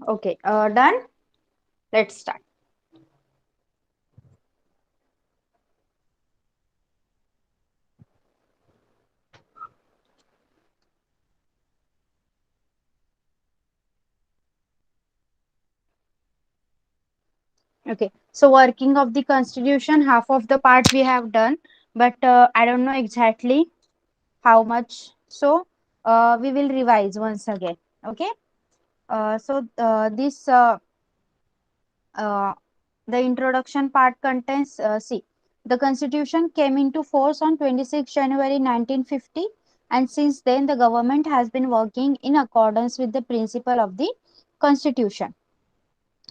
Okay, done. Let's start. Okay, so working of the constitution, half of the part we have done, but I don't know exactly how much. So we will revise once again. Okay, this uh, the introduction part contains see, the constitution came into force on 26 January 1950, and since then the government has been working in accordance with the principle of the constitution.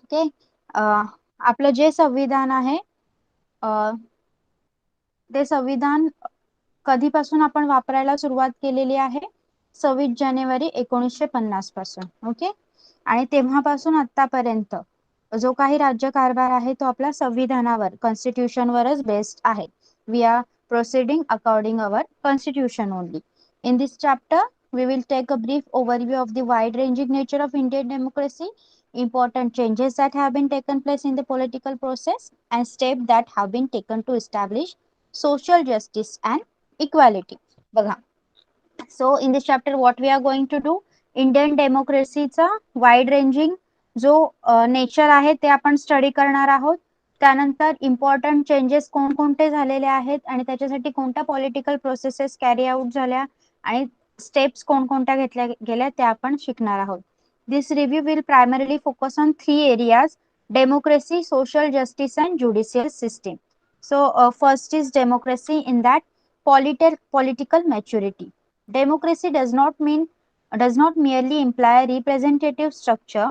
Okay. आपलं जे संविधान आहे ते संविधान कधीपासून आपण वापरायला सुरुवात केलेली आहे? 26 जानेवारी 1950 पासून. ओके. आणि तेव्हापासून आतापर्यंत जो काही राज्यकारभार आहे तो आपला संविधानावर, कॉन्स्टिट्यूशनवरच बेस्ड आहे. We are proceeding according our constitution only. In this chapter we will take a brief overview of the wide ranging nature of Indian democracy, important changes that have been taken place in the political process, and steps that have been taken to establish social justice and equality. बघा. So in this chapter what we are going to do, Indian democracy चा wide ranging जो nature आहे ते आपण study करणार आहोत. त्यानंतर important changes कोणकोणते झालेले आहेत आणि त्याच्यासाठी कोणत्या पॉलिटिकल प्रोसेसेस कॅरी आउट झाल्या आणि स्टेप्स कोणकोणत्या घेतल्या गेल्या ते आपण शिकणार आहोत. This review will primarily focus on 3 areas: democracy, social justice and judicial system. So first is democracy, in that political maturity. Democracy does not merely imply a representative structure.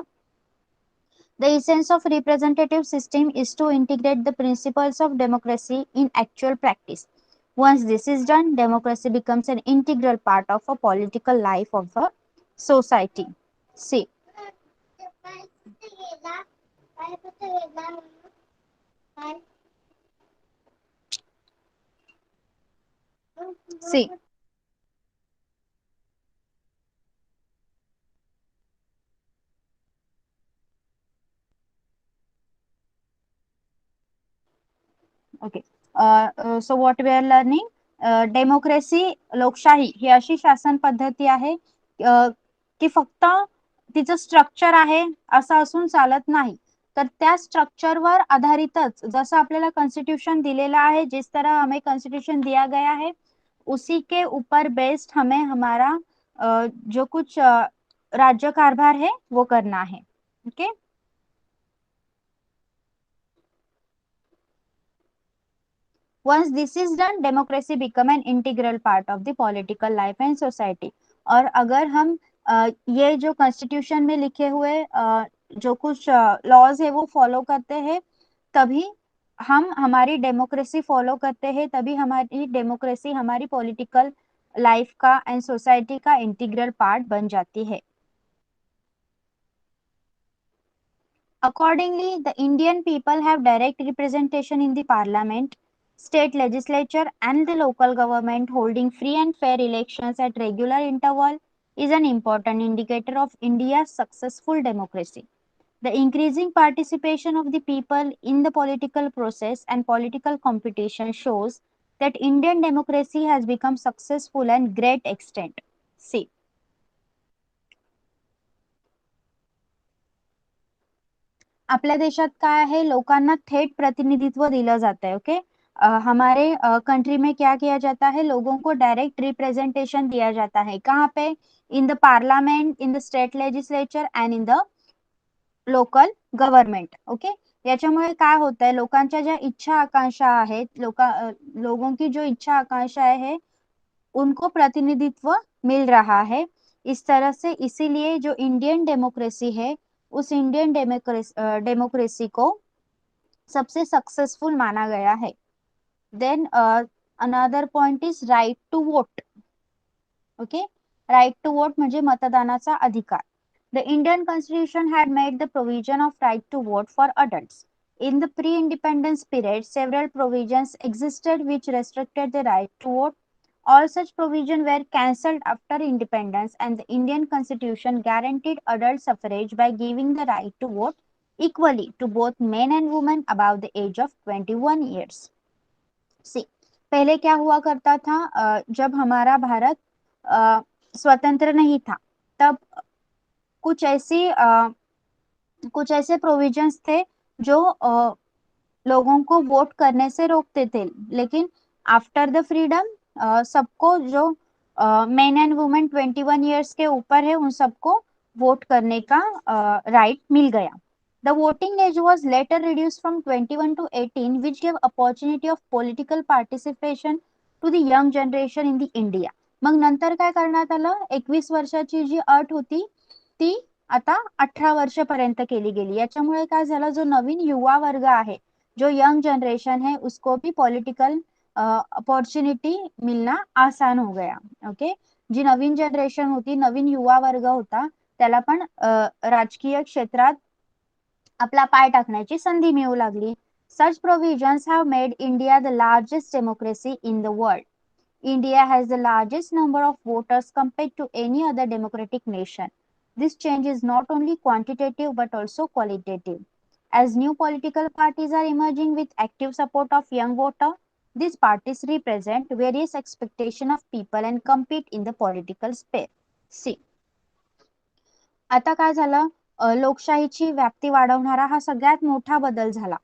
The essence of representative system is to integrate the principles of democracy in actual practice. Once this is done, democracy becomes an integral part of a political life of a society. See, see. Okay. So what we are learning? Democracy, लोकशाही ही अशी शासन पद्धती आहे की फक्त तिचं structure आहे असं असून चालत नाही. तर त्या स्ट्रक्चरवर आधारितच जसं आपल्याला कॉन्स्टिट्यूशन दिलेला है, जिस तरह हमें कॉन्स्टिट्यूशन दिया गया है उसी के ऊपर बेस्ड हमें हमारा जो कुछ राज्य कारभार है वो करना है. Okay. Once this is done, democracy become an integral part of the political life and society. और अगर हम ये जो कॉन्स्टिट्यूशन में लिखे हुए जो कुछ लॉज है वो फॉलो करते हैं, तभी हम हमारी डेमोक्रेसी फॉलो करते हैं, तभी हमारी डेमोक्रेसी हमारी पॉलिटिकल लाइफ का एंड सोसाइटी का इंटीग्रल पार्ट बन जाती है. Accordingly, the Indian people have direct representation in the parliament, state legislature and the local government. Holding free and fair elections at regular interval is an important indicator of India's successful democracy. The increasing participation of the people in the political process and political competition shows that Indian democracy has become successful and great extent. See, आपल्या देशात काय आहे, लोकांना थेट प्रतिनिधित्व दिलं जात है. ओके. हमारे कंट्री में क्या किया जाता है, लोगों को डायरेक्ट रिप्रेजेंटेशन दिया जाता है. कहाँ पे? In the parliament, in the state legislature and in the local government. Okay. याच्यामुळे काय होत है, लोकांच्या ज्या इच्छा आकांक्षा आहेत, लोगों की जो इच्छा आकांक्षा है उनको प्रतिनिधित्व मिल रहा है. इस तरह से इसीलिए जो इंडियन डेमोक्रेसी है उस इंडियन डेमोक्रेसी को सबसे सक्सेसफुल माना गया है. Then another point is right to vote. Okay. Right to vote म्हणजे मतदानाचा अधिकार. The Indian constitution had made the provision of right to vote for adults. In the pre-independence period, several provisions existed which restricted the right to vote. All such provisions were cancelled after independence, and the Indian Constitution guaranteed adult suffrage by giving the right to vote equally to both men and women above the age of 21 years. See, पहले क्या हुआ करता था, जब हमारा भारत स्वतंत्र नहीं था, तब कुछ ऐसी कुछ ऐसे प्रोविजंस थे जो लोगों को वोट करने से रोकते थे, लेकिन आफ्टर द फ्रीडम सबको जो मेन एंड वुमेन 21 ईयर्स के ऊपर है उन सबको वोट करने का राइट मिल गया. The voting age was later reduced from 21 to 18 which gave opportunity of political participation to the young generation in the India. मग नंतर काय करण्यात आलं, 21 वर्षाची जी अट होती ती आता 18 वर्षपर्यंत केली गेली. याच्यामुळे काय झालं, जो नवीन युवा वर्ग आहे, जो यंग जनरेशन है, उसको भी पॉलिटिकल अपॉर्चुनिटी मिलना आसान हो गया. ओके, जी नवीन जनरेशन होती, नवीन युवा वर्ग होता, त्याला पण राजकीय क्षेत्रात आपला पाय टाकण्याची संधी मिळू लागली. Such provisions have made India the largest democracy in the world. India has the largest number of voters compared to any other democratic nation. This change is not only quantitative but also qualitative. As new political parties are emerging with active support of young voters, these parties represent various expectations of people and compete in the political space. See, आता काय झालं, लोकशाहीची व्याप्ती वाढवणारा हा सगळ्यात मोठा बदल झाला.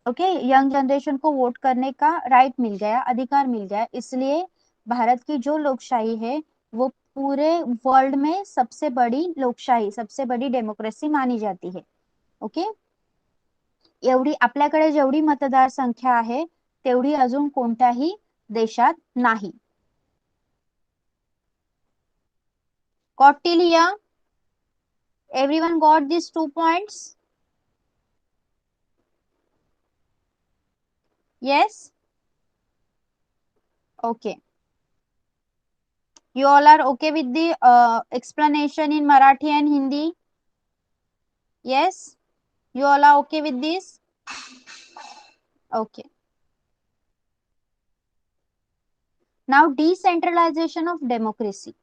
ओके, यंग जनरेशन को वोट करने का राइट मिल गया, अधिकार मिल गया, इसलिए भारत की जो लोकशाही है वो पूरे वर्ल्ड में सबसे बड़ी लोकशाही, सबसे बड़ी डेमोक्रेसी मानी जाती है. ओके, एवढी आपल्याकडे जेवढी मतदार संख्या आहे तेवढी अजून कोणत्याही देशात नाही. Kautilya, everyone got these 2 points? Yes? Okay. You all are okay with the explanation in Marathi and Hindi? Yes? You all are okay with this? Okay. Now decentralization of democracy.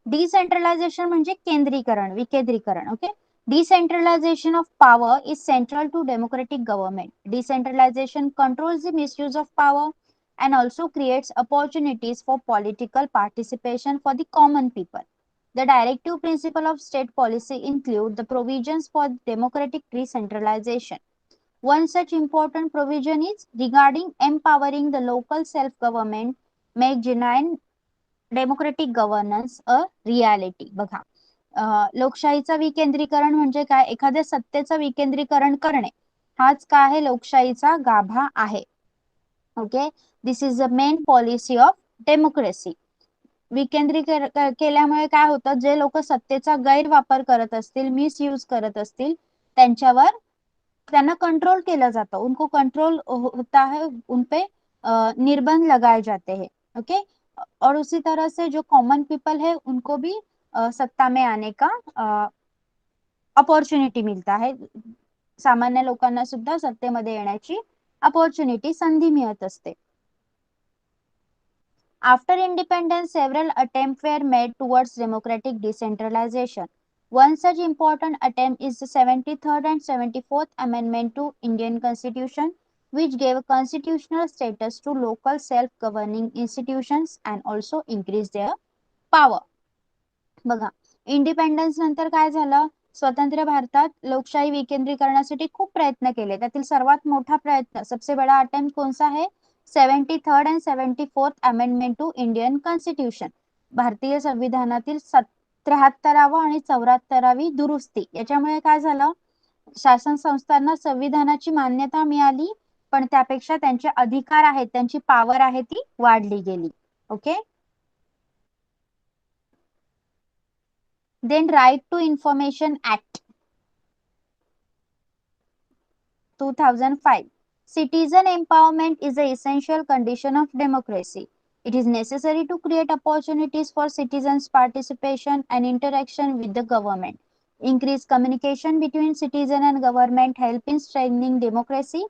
Decentralization म्हणजे केंद्रीकरण, विकेंद्रीकरण. Okay, decentralization of power is central to democratic government. Decentralization controls the misuse of power and also creates opportunities for political participation for the common people. The directive principle of state policy include the provisions for democratic decentralization. One such important provision is regarding empowering the local self-government, make genuine democratic governance a reality. बघा, लोकशाहीचं विकेंद्रीकरण म्हणजे काय, एखाद्या सत्तेचं विकेंद्रीकरण करणे हाच काय आहे, लोकशाहीचा गाभा आहे. Okay, this is the main policy of democracy. विकेंद्रीकरण केल्यामुळे काय होतं, जे लोक सत्तेचा गैरवापर करत असतील, मिसयूज करत असतील, त्यांच्यावर त्यांना कंट्रोल केलं जातं, उनको कंट्रोल होता है, उनपे निर्बंध लगाए जाते हैं. ओके, और उसी तरह से जो कॉमन पीपल है उनको भी सत्ता में आने का अपॉर्च्युनिटी मिळता है. सामान्य लोकांना सुद्धा सत्तेमध्ये येण्याची अपॉर्च्युनिटी, संधी मिळत असते. After independence, several attempts were made towards democratic decentralization. One such important attempt is the 73rd and 74th Amendment to Indian Constitution, which gave constitutional status to local self-governing institutions and also increased their power. बघा, independence नंतर काय झालं, स्वतंत्र भारतात लोकशाही विकेंद्रीकरणासाठी खूप प्रयत्न केले. त्यातील सर्वात मोठा प्रयत्न, सबसे बड़ा अटेम्प्ट कौन सा है, 73rd and 74th amendment to Indian constitution, भारतीय संविधानातील 73वा आणि 74वी दुरुस्ती. याच्यामुळे काय झालं, शासन संस्थांना संविधानाची मान्यता मिळाली, पण त्यापेक्षा त्यांचे अधिकार आहेत, त्यांची पॉवर आहे ती वाढली गेली. Okay, then right to information act 2005. Citizen empowerment is an essential condition of democracy. It is necessary to create opportunities for citizens participation and interaction with the government. Increase communication between citizen and government help in strengthening democracy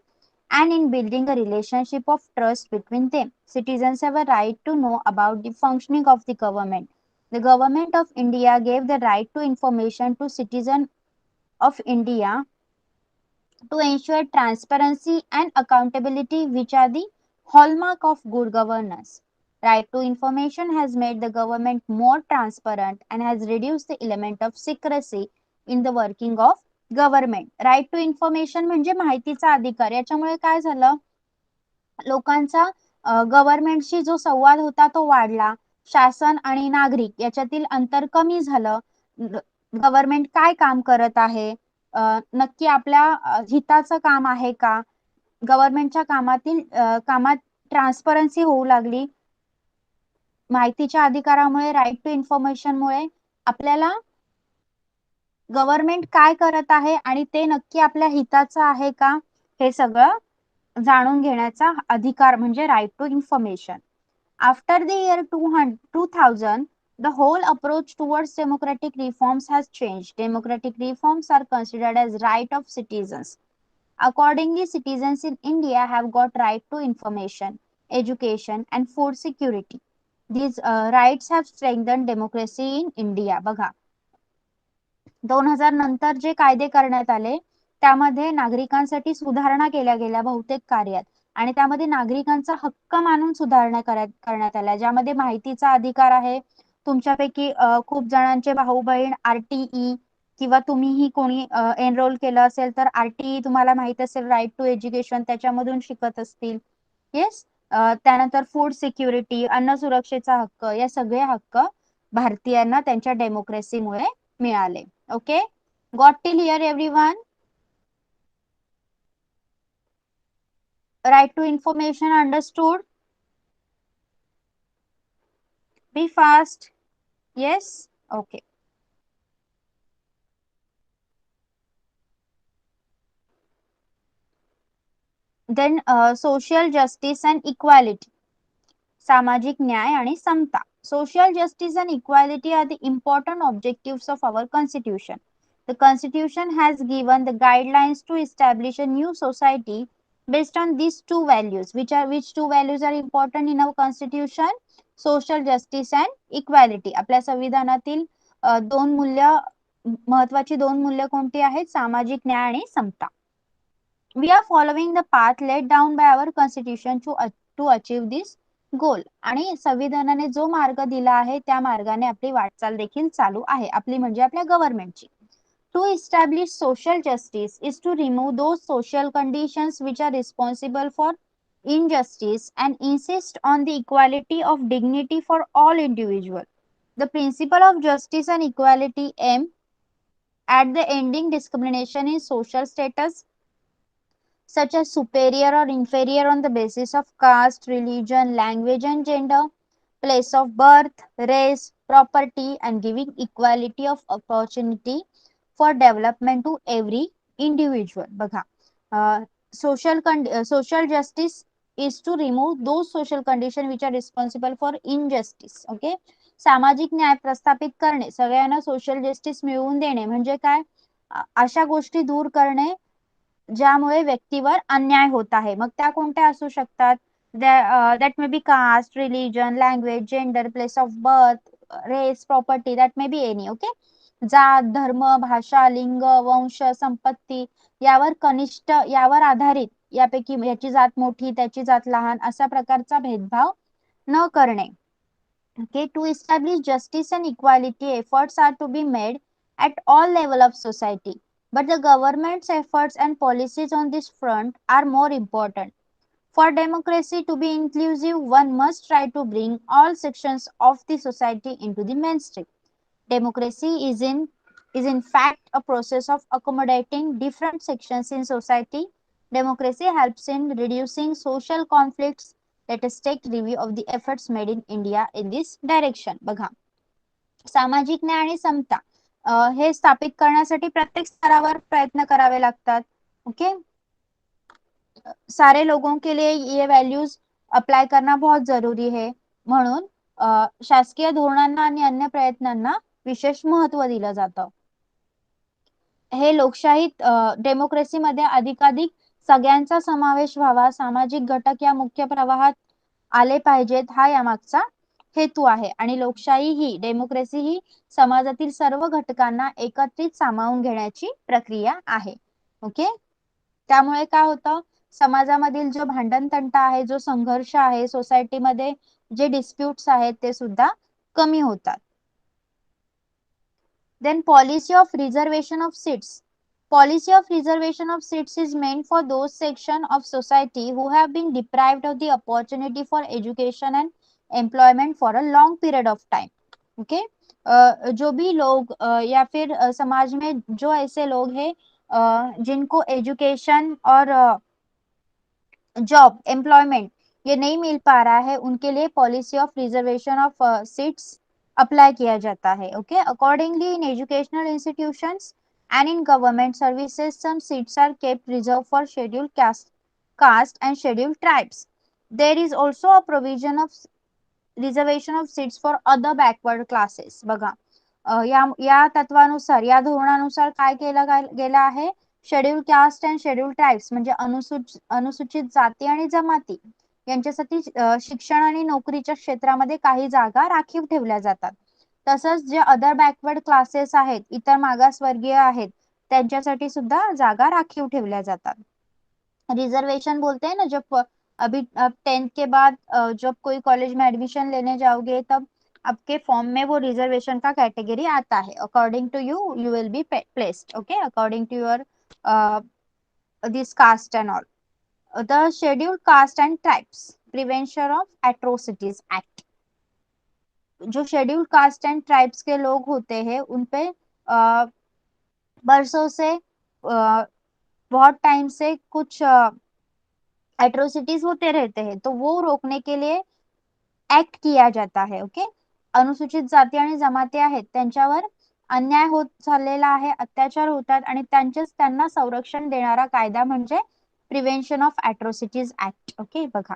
and in building a relationship of trust between them. Citizens have a right to know about the functioning of the government. The government of India gave the right to information to citizens of India to ensure transparency and accountability, which are the hallmark of good governance. Right to information has made the government more transparent and has reduced the element of secrecy in the working of government. Right to information म्हणजे माहितीचा अधिकार. याच्यामुळे काय झालं, लोकांचा गव्हर्नमेंटशी जो संवाद होता तो वाढला. शासन आणि नागरिक याच्यातील अंतर कमी झालं. गव्हर्नमेंट काय काम करत आहे, नक्की आपल्या हिताचं काम आहे का, गव्हर्नमेंटच्या कामात ट्रान्सपरन्सी होऊ लागली. माहितीच्या अधिकारामुळे, राईट टू इन्फॉर्मेशनमुळे आपल्याला गव्हर्नमेंट काय करत आहे आणि ते नक्की आपल्या हिताचं आहे का हे सगळं जाणून घेण्याचा अधिकार म्हणजे right to information. After the year 2000 the whole approach towards democratic reforms has changed. Democratic reforms are considered as right of citizens. Accordingly, citizens in India have got right to information, education and food security. These rights have strengthened democracy in India. बघा, 2000 नंतर जे कायदे करण्यात आले त्यामध्ये नागरिकांसाठी सुधारणा केल्या गेल्या बहुतेक कार्यात, आणि त्यामध्ये नागरिकांचा हक्क मानून सुधारणा करण्यात आल्या, ज्यामध्ये माहितीचा अधिकार आहे. तुमच्यापैकी खूप जणांचे भाऊ बहीण आरटीई किंवा तुम्हीही कोणी एनरोल केलं असेल तर आरटीई तुम्हाला माहित असेल, राईट टू एज्युकेशन, त्याच्यामधून शिकत असतील. येस. त्यानंतर फूड सिक्युरिटी, अन्न सुरक्षेचा हक्क, या सगळे हक्क भारतीयांना त्यांच्या डेमोक्रेसीमुळे मिळाले. Okay, got till here everyone? Right to information understood? Be fast. Yes. Okay. Then social justice and equality. सामाजिक न्याय आणि समता. Social justice and equality are the important objectives of our constitution. The constitution has given the guidelines to establish a new society based on these two values. Which two values are important in our constitution? Social justice and equality. आपल्या संविधानातील महत्वाची दोन मूल्य कोणती आहेत? सामाजिक न्याय आणि समता. We are following the path laid down by our constitution to achieve this goal. आणि संविधानाने जो मार्ग दिला आहे त्या मार्गाने आपली वाटचाल देखील चालू आहे, आपली म्हणजे आपल्या गव्हर्नमेंटची. To establish social justice is to remove those social conditions which are responsible for injustice and insist on the equality of dignity for all individuals. The principle of justice and equality aim at the ending discrimination in social status, such as superior or inferior on the basis of caste, religion, language and gender, place of birth, race, property, and giving equality of opportunity for development to every individual. बघा, social justice is to remove those social conditions which are responsible for injustice. Okay, सामाजिक न्याय प्रस्थापित करणे, सगळ्यांना social justice मिळवून देणे म्हणजे काय? अशा गोष्टी दूर करणे ज्यामुळे व्यक्तीवर अन्याय होत आहे. मग त्या कोणत्या असू शकतात? That may be caste, religion, language, gender, place of birth, race, property, that may be any. Okay, जात, धर्म, भाषा, लिंग, वंश, संपत्ती यावर कनिष्ठ, यावर आधारित, यापैकी याची जात मोठी त्याची जात लहान अशा प्रकारचा भेदभाव न करणे. Okay, to establish justice and equality, efforts are to be made at all level of society, but the government's efforts and policies on this front are more important. For democracy to be inclusive, one must try to bring all sections of the society into the mainstream. Democracy is in fact a process of accommodating different sections in society. Democracy helps in reducing social conflicts. Let us take review of the efforts made in India in this direction. बघा, सामाजिक न्याय आणि समता हे स्थापित करण्यासाठी प्रत्येक स्तरावर प्रयत्न करावे लागतात. ओके, सारे लोगों के लिए ये वैल्यूज अप्लाय करना बहुत जरूरी है. म्हणून शासकीय धोरणांना आणि अन्य प्रयत्नांना विशेष महत्त्व दिलं जातं. हे लोकशाहीत डेमोक्रेसीमध्ये अधिकाधिक सगळ्यांचा समावेश व्हावा, सामाजिक घटक या मुख्य प्रवाहात आले पाहिजेत, हा यामागचा हेतू आहे. आणि लोकशाही ही, डेमोक्रेसी ही समाजातील सर्व घटकांना एकत्रित सामावून घेण्याची प्रक्रिया आहे. ओके, त्यामुळे काय होतं, समाजामधील जो भांडणतंटा आहे, जो संघर्ष आहे, सोसायटीमध्ये जे डिस्प्यूट्स आहेत ते सुद्धा कमी होतात. Then policy of reservation of seats. Policy of reservation of seats is meant for those section of society who have been deprived of the opportunity for education and employment for a long period of time. Okay? जो भी लोग या फिर समाज में जो ऐसे लोग हैं जिनको एजुकेशन और जॉब एम्प्लॉयमेंट ये नहीं मिल पा रहा है, उनके लिए policy of reservation of seats apply किया जाता है. Okay, accordingly in educational institutions and in government services some seats are kept reserved for scheduled caste and scheduled tribes. There is also a provision of reservation of seats for other backward classes. बघा, या तत्वानुसार, या धोरणानुसार काय केलं गेलं आहे, schedule caste and schedule tribes म्हणजे अनुसूचित जाती आणि जमाती यांच्यासाठी शिक्षण आणि नोकरीच्या क्षेत्रामध्ये काही जागा राखीव ठेवल्या जातात. तसंच जे अदर बॅकवर्ड क्लासेस आहेत, इतर मागासवर्गीय आहेत, त्यांच्यासाठी सुद्धा जागा राखीव ठेवल्या जातात. रिजर्वेशन बोलते हैं ना, जब अभी 10th के बाद जब कोई कॉलेज में एडमिशन लेने जाओगे तब आपके फॉर्म में वो रिजर्वेशन का कैटेगरी आता है. According to you you will be placed. Okay, according to your this caste and all. The scheduled caste and tribes prevention of atrocities act. जो शेड्यूल्ड कास्ट एंड ट्राइब्स के लोग होते हैं उनपे बरसों से बहुत टाइम से कुछ एट्रोसिटीज होते रहते हैं, तो वो रोकने के लिए ऍक्ट किया जाता है. ओके, अनुसूचित जाती आणि जमाती आहेत त्यांच्यावर अन्याय होत झालेला आहे, अत्याचार होतात आणि त्यांना संरक्षण देणारा कायदा म्हणजे prevention of atrocities act. Okay, बघा,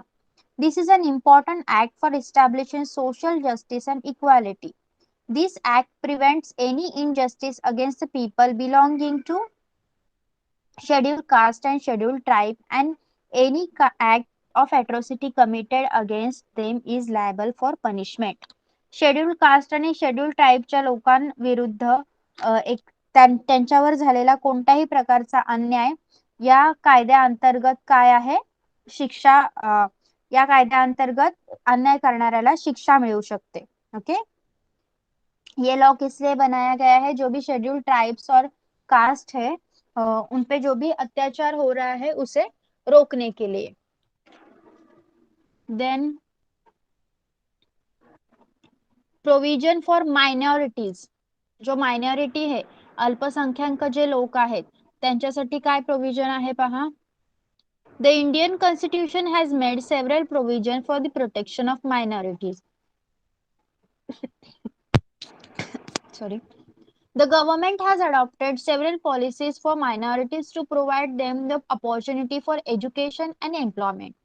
this is an important act for establishing social justice and equality. This act prevents any injustice against the people belonging to scheduled caste and scheduled tribe, and any act of atrocity committed against them is liable for punishment. Schedule caste आणि schedule ट्राईबच्या लोकांविरुद्ध त्यांच्यावर झालेला कोणत्याही प्रकारचा अन्याय या कायद्याअंतर्गत काय आहे, शिक्षा, या कायद्याअंतर्गत अन्याय करणाऱ्याला शिक्षा मिळू शकते. ओके, ये लॉ किस लिए बनाया गया है, जो भी शेड्यूल ट्राइब्स और कास्ट है उन पे जो भी अत्याचार हो रहा है उसे रोकने के लिए. Then provision for minorities. जो मायनॉरिटी है, अल्पसंख्याक जे लोक आहेत त्यांच्यासाठी काय प्रोविजन आहे पहा. The Indian Constitution has made several provisions for the protection of minorities. Sorry. The government has adopted several policies for minorities to provide them the opportunity for education and employment.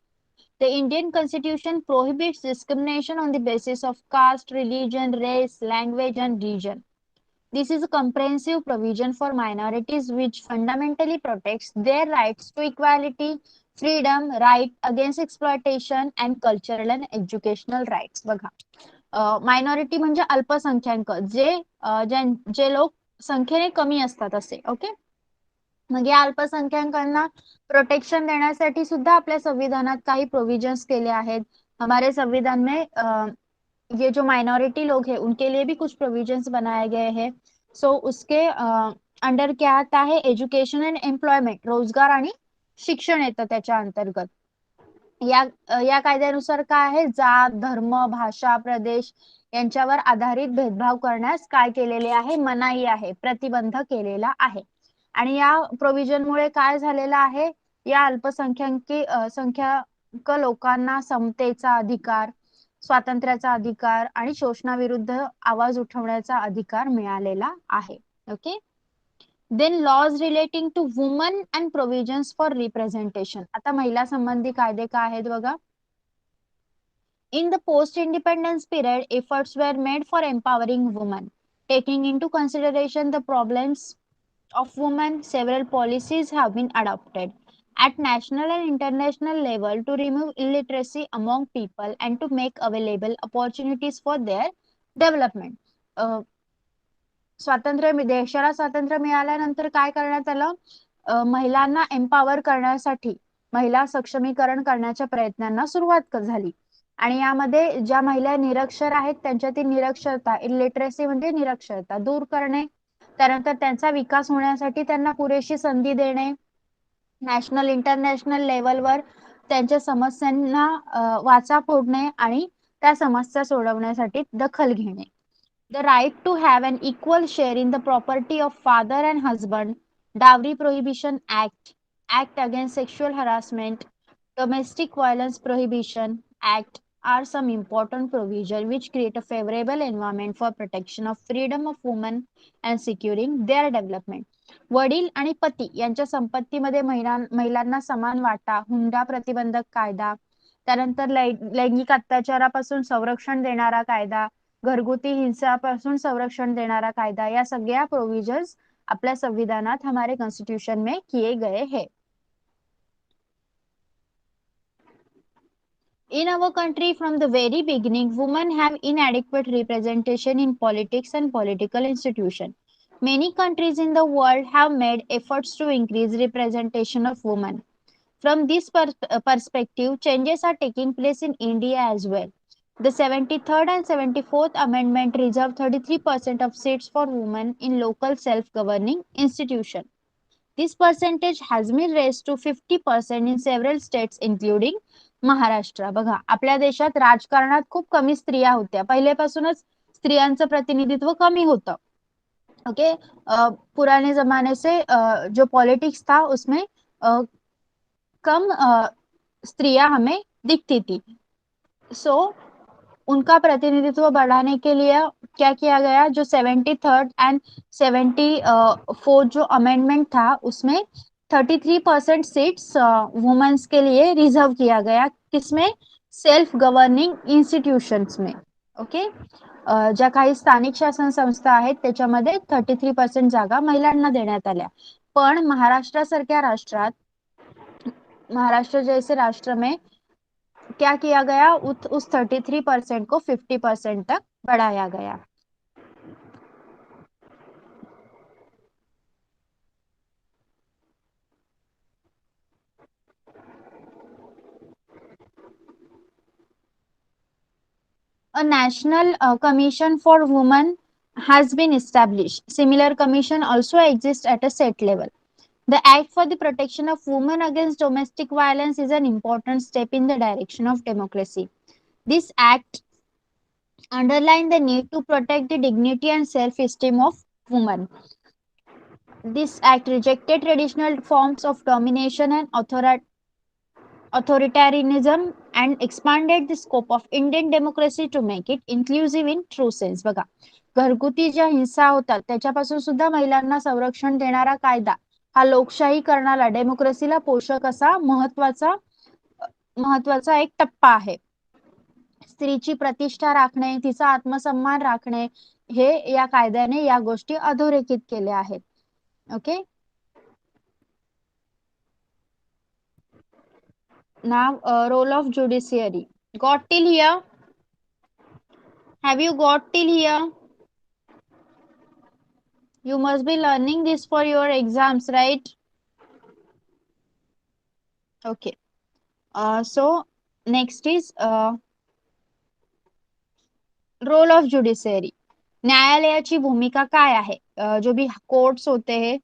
The Indian Constitution prohibits discrimination on the basis of caste, religion, race, language, and region. This is a comprehensive provision for minorities which fundamentally protects their rights to equality, freedom, right against exploitation, and cultural and educational rights. बघा, minority म्हणजे अल्पसंख्याक, जे लोक संख्येने कमी असतात असे. Okay, मग या अल्पसंख्याकांना प्रोटेक्शन देण्यासाठी सुद्धा आपल्या संविधानात काही प्रोविजन्स केले आहेत. हमारे संविधान में ये जो माइनॉरिटी लोग हैं उनके लिए भी कुछ प्रोविजन्स बनाए गए हैं. सो उसके अंडर क्या आता है, एज्युकेशन अँड एम्प्लॉयमेंट, रोजगार आणि शिक्षण येतं त्याच्या अंतर्गत. या कायद्यानुसार काय आहे, जात, धर्म, भाषा, प्रदेश यांच्यावर आधारित भेदभाव करण्यास काय केलेले आहे, मनाई आहे, प्रतिबंध केलेला आहे. आणि या प्रोव्हिजनमुळे काय झालेलं आहे, या संख्याक लोकांना समतेचा अधिकार, स्वातंत्र्याचा अधिकार आणि शोषणाविरुद्ध आवाज उठवण्याचा अधिकार मिळालेला आहे. Okay, then laws relating to woman and provisions for representation. आता महिला संबंधी कायदे काय आहेत बघा. In the post-independence period, efforts were made for empowering women. Taking into consideration the problems of women, several policies have been adopted. at national and international level to remove illiteracy among people and to make available opportunities for their development. देशाला स्वातंत्र्य मिळाल्यानंतर काय करण्यात आलं, महिलांना empower करण्यासाठी महिला सक्षमीकरण करण्याच्या प्रयत्नांना सुरुवात झाली. आणि यामध्ये ज्या महिला निरक्षर आहेत त्यांच्यातील निरक्षरता, इलिटरेसी म्हणजे निरक्षरता दूर करणे, त्यानंतर त्यांचा विकास होण्यासाठी त्यांना पुरेशी संधी देणे, नॅशनल इंटरनॅशनल लेवलवर त्यांच्या समस्यांना वाचा फोडणे आणि त्या समस्या सोडवण्यासाठी दखल घेणे. The right to have an equal share in the property of father and husband, Dowry Prohibition Act, Act Against Sexual Harassment, Domestic Violence Prohibition Act are some important provisions which create a favorable environment for protection of freedom of women and securing their development. वडील आणि पती यांच्या संपत्तीमध्ये महिलांना समान वाटा, हुंडा प्रतिबंधक कायदा, त्यानंतर लैंगिक अत्याचारापासून संरक्षण देणारा कायदा, घरगुती हिंसापासून संरक्षण देणारा कायदा, या सगळ्या प्रोविजन्स आपल्या संविधानात हमारे कॉन्स्टिट्यूशन में किए गए हैं. In our country, from the very beginning, women have inadequate representation in politics and political institutions. Many countries in the world have made efforts to increase representation of women. From this perspective, changes are taking place in India as well. The 73rd and 74th Amendment reserve 33% of seats for women in local self-governing institutions. This percentage has been raised to 50% in several states including Maharashtra. बघा, आपल्या देशात राजकारणात खूप कमी स्त्रिया होत्या, पहिलेपासूनच स्त्रियांचं प्रतिनिधित्व कमी होतं. ओके, पुराने जमाने से जो पॉलिटिक्स था उसमें कम स्त्रियां हमें दिखती थी. सो उनका प्रतिनिधित्व बढ़ाने के लिए क्या किया गया, जो 73rd एंड 74th जो अमेंडमेंट था उसमें 33% सीट्स वुमेन्स के लिए रिजर्व किया गया. किसमें? सेल्फ गव्हर्निंग इन्स्टिट्यूशन्स में. ओके, ज्या काही स्थानिक शासन संस्था आहेत त्याच्यामध्ये 33% जागा महिलांना देण्यात आल्या. पण महाराष्ट्रासारख्या राष्ट्रात, महाराष्ट्र जैसे राष्ट्र में क्या किया गया, उस 33% को 50% तक बढ़ाया गया. A national commission for women has been established. Similar commission also exists at a state level. The Act for the Protection of Women Against Domestic Violence is an important step in the direction of democracy. This act underlined the need to protect the dignity and self-esteem of women. This act rejected traditional forms of domination and authoritarianism and expanded the scope of Indian democracy to make it inclusive in true sense. बघा, घरगुती ज्या हिंसा होतात त्याच्यापासून सुद्धा महिलांना संरक्षण देणारा कायदा हा लोकशाहीकरणाला, डेमोक्रेसीला पोषक असा महत्वाचा एक टप्पा आहे. स्त्रीची प्रतिष्ठा राखणे, तिचा आत्मसन्मान राखणे, हे या कायद्याने या गोष्टी अधोरेखित केल्या आहेत. Okay, now role of judiciary. Got till here? Have you got till here? You must be learning this for your exams, right? Okay. So next is role of judiciary. न्यायालयाची भूमिका काय आहे, जो भी कोर्ट्स होते हैं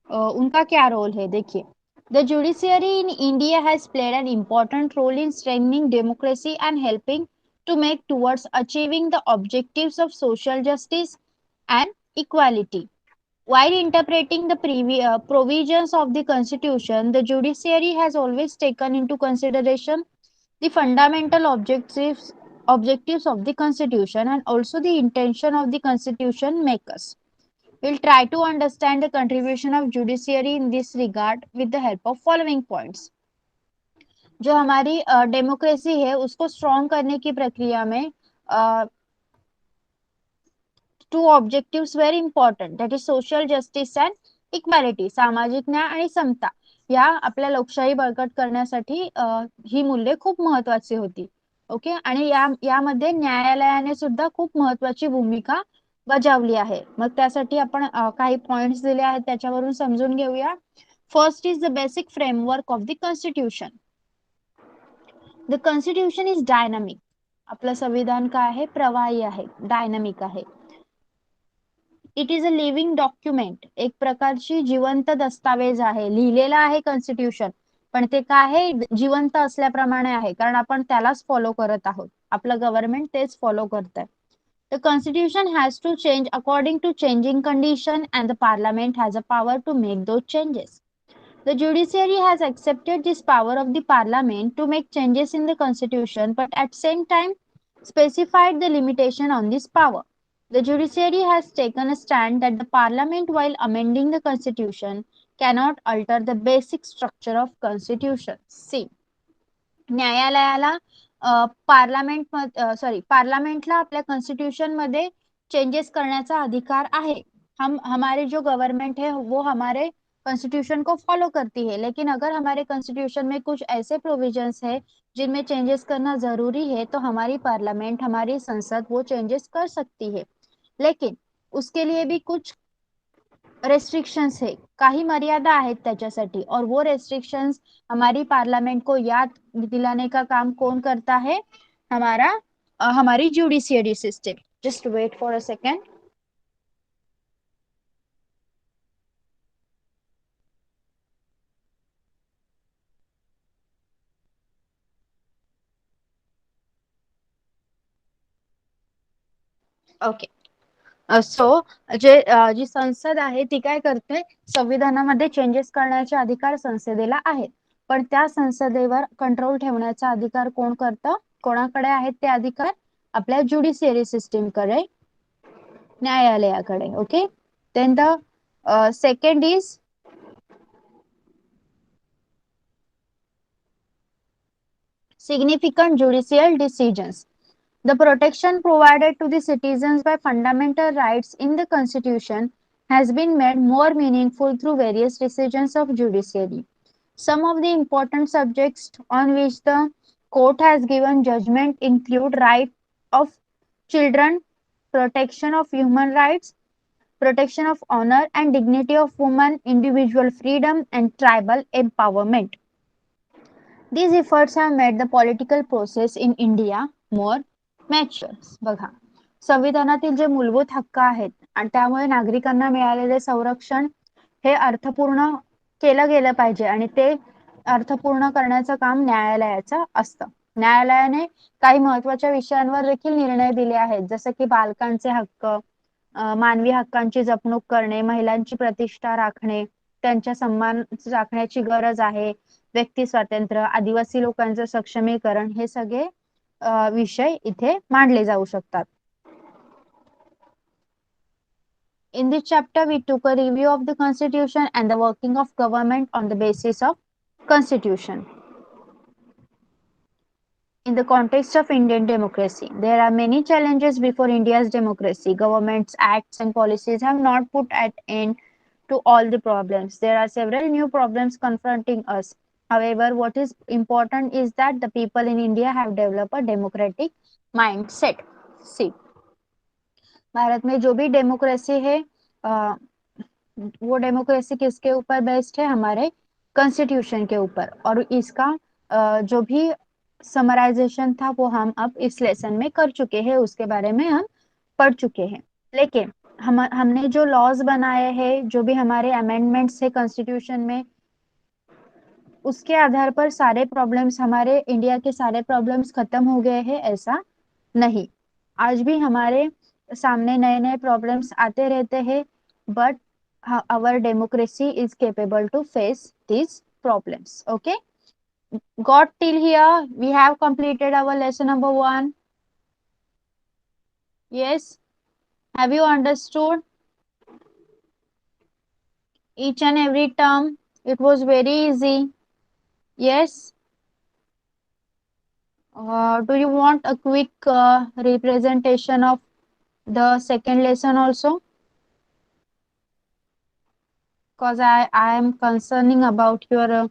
उनका क्या रोल है, देखिए. The judiciary in India has played an important role in strengthening democracy and helping to make towards achieving the objectives of social justice and equality. While interpreting the provisions of the Constitution, the judiciary has always taken into consideration the fundamental objectives of the Constitution and also the intention of the Constitution makers. We'll try to understand the contribution of judiciary in this regard with the help of following points. जो हमारी democracy है उसको strong करने की प्रक्रिया में two objectives very important, that is social justice and equality, सामाजिक न्याय आणि समता. या आपल्या लोकशाही बळकट करण्यासाठी ही मूल्ये खूप महत्वाची होती. ओके, आणि यामध्ये न्यायालयाने सुद्धा खूप महत्वाची भूमिका बजावली आहे. मग त्यासाठी आपण काही पॉइंट्स दिले आहेत त्याच्यावरून समजून घेऊया. First is the basic framework of the constitution. The constitution is dynamic. आपलं संविधान काय आहे? प्रवाही आहे, डायनामिक आहे. It is a living document. एक प्रकारची जिवंत दस्तावेज आहे. लिहिलेला आहे कॉन्स्टिट्यूशन, पण ते काय आहे? जिवंत असल्याप्रमाणे आहे, कारण आपण त्यालाच फॉलो करत आहोत. आपलं गव्हर्नमेंट तेच फॉलो करत आहे. The constitution has to change according to changing condition and the parliament has a power to make those changes. The judiciary has accepted this power of the parliament to make changes in the constitution, but at same time specified the limitation on this power. The judiciary has taken a stand that the parliament, while amending the constitution, cannot alter the basic structure of constitution. See, न्यायालयाला पार्लमेंटला आपल्या constitution मध्ये changes करण्याचा अधिकार आहे. हम हमारे जो government है वो हमारे कॉन्स्टिट्यूशन को फॉलो करती है, लेकिन अगर हमारे कॉन्स्टिट्यूशन में कुछ ऐसे प्रोविजंस है जिनमें चेंजेस करना जरूरी है, तो हमारी पार्लियामेंट, हमारी संसद वो चेंजेस कर सकती है. लेकिन उसके लिए भी कुछ रेस्ट्रिक्शंस है, काही मर्यादा आहेत त्याच्यासाठी, और वो रेस्ट्रिक्शंस हमारी पार्लियामेंट को याद दिलाने का काम कौन करता है? हमारी judiciary system. Just wait for a second. Okay. So जी संसद आहे ती काय करते? संविधानामध्ये चेंजेस करण्याचे अधिकार संसदेला आहेत, पण त्या संसदेवर कंट्रोल ठेवण्याचा अधिकार कोण करतं? कोणाकडे आहेत ते अधिकार? आपल्या ज्युडिशियरी सिस्टीमकडे, न्यायालयाकडे. Okay. Then the second is significant judicial decisions. The protection provided to the citizens by fundamental rights in the Constitution has been made more meaningful through various decisions of judiciary. Some of the important subjects on which the court has given judgment include right of children, protection of human rights, protection of honor and dignity of women, individual freedom, and tribal empowerment. These efforts have made the political process in India more mature. बघा, संविधानातील जे मूलभूत हक्क आहेत आणि त्यामुळे नागरिकांना मिळालेले संरक्षण हे अर्थपूर्ण केलं गेलं पाहिजे, आणि ते अर्थपूर्ण करण्याचं काम न्यायालयाचं असतं. न्यायालयाने काही महत्वाच्या विषयांवर देखील निर्णय दिले आहेत, जसं की बालकांचे हक्क, मानवी हक्कांची जपणूक करणे, महिलांची प्रतिष्ठा राखणे, त्यांचा सन्मान राखण्याची गरज आहे, व्यक्ती स्वातंत्र्य, आदिवासी लोकांचं सक्षमीकरण, हे सगळे विषय इथे मांडले जाऊ शकतात. In this chapter, we took a review of the Constitution and the working of government on the basis of Constitution. In the context of Indian democracy, there are many challenges before India's democracy. Governments, acts, and policies have not put an end to all the problems. There are several new problems confronting us. However, what is important is that the people in India have developed a democratic mindset. See, Bharat में जो भी democracy है, वो democracy किसके ऊपर based है? हमारे constitution के ऊपर. और इसका जो भी समराइजेशन था वो हम अब इस लेसन में कर चुके हैं, उसके बारे में हम पढ़ चुके हैं. लेकिन हमने जो लॉज बनाए हैं, जो भी हमारे अमेंडमेंट्स है कॉन्स्टिट्यूशन में, उसके आधार पर सारे प्रॉब्लम्स, हमारे इंडिया के सारे प्रॉब्लम्स खत्म हो गए हैं, ऐसा नहीं. आज भी हमारे सामने नए नए प्रॉब्लम्स आते रहते हैं, but our democracy is capable to face these problems. Okay, got till here? We have completed our lesson number 1. Yes, have you understood each and every term? It was very easy. Yes. Do you want a quick representation of the second lesson also? because I am concerning about your